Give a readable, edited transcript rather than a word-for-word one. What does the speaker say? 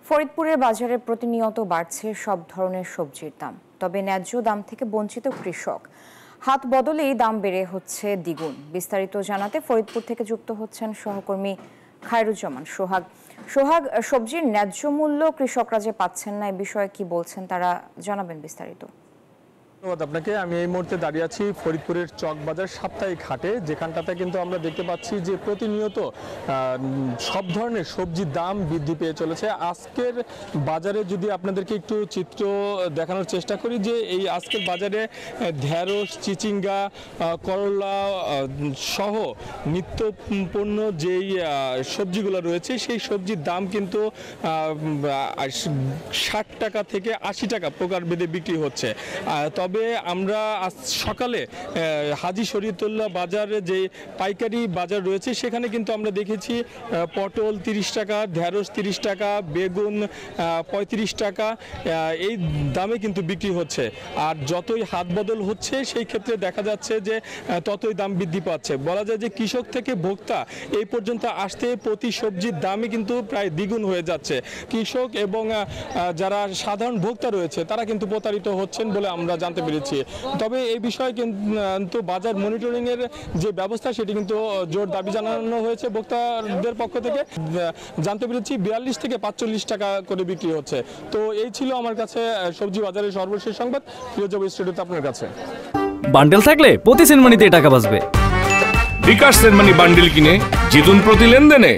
ফরিদপুরের বাজারে প্রতিনিয়ত বাড়ছে সব ধরনের সবজির দাম, তবে ন্যায্য দাম থেকে বঞ্চিত কৃষক। হাত বদলেই দাম বেড়ে হচ্ছে দ্বিগুণ। বিস্তারিত জানাতে ফরিদপুর থেকে যুক্ত হচ্ছেন সহকর্মী খায়রুজ্জামান সোহাগ। সবজির ন্যায্য মূল্য কৃষকরা যে পাচ্ছেন না, এ বিষয়ে কি বলছেন তারা, জানাবেন বিস্তারিত। ধন্যবাদ আপনাকে। আমি এই মুহূর্তে দাঁড়িয়ে আছি ফরিদপুরের চকবাজার সাপ্তাহিক হাটে, যেখানটাতে কিন্তু আমরা দেখতে পাচ্ছি যে প্রতিনিয়ত সব ধরনের সবজির দাম বৃদ্ধি পেয়ে চলেছে। আজকের বাজারে যদি আপনাদেরকে একটু চিত্র দেখানোর চেষ্টা করি, যে এই আজকের বাজারে ঢেঁড়স, চিচিঙ্গা, করলা সহ নিত্য পণ্য যেই সবজিগুলো রয়েছে, সেই সবজির দাম কিন্তু 60 টাকা থেকে 80 টাকা প্রকারভেদে বিক্রি হচ্ছে। তবে আমরা আজ সকালে হাজী শরীয়তুল্লাহ বাজারে যে পাইকারি বাজার রয়েছে, সেখানে কিন্তু আমরা দেখেছি পটল 30 টাকা, ঢেঁড়স 30 টাকা, বেগুন 35 টাকা, এই দামে কিন্তু বিক্রি হচ্ছে। আর যতই হাত বদল হচ্ছে, সেই ক্ষেত্রে দেখা যাচ্ছে যে ততই দাম বৃদ্ধি পাচ্ছে। বলা যায় যে কৃষক থেকে ভোক্তা এই পর্যন্ত আসতে প্রতি সবজির দামই কিন্তু প্রায় দ্বিগুণ হয়ে যাচ্ছে। কৃষক এবং যারা সাধারণ ভোক্তা রয়েছে, তারা কিন্তু প্রতারিত হচ্ছেন বলে আমরা জানতে পেরেছি। তবে এই বিষয়ে কিন্তু বাজার মনিটরিং এর যে ব্যবস্থা, সেটি কিন্তু জোর দাবি জানানো হয়েছে ভোক্তাদের পক্ষ থেকে। জানতে পেরেছি 42 থেকে 45 টাকা করে বিক্রি হচ্ছে। তো এই ছিল আমার কাছে সবজি বাজারের সর্বশেষ সংবাদ। ফিরোজ স্টুডিওতে আপনার কাছে। বান্ডেল থাকলে প্রতি সেনমানিতে টাকা বাঁচবে। বিকাশ সেনমানি বান্ডেল কিনে জিতুন প্রতি লেনদেনে।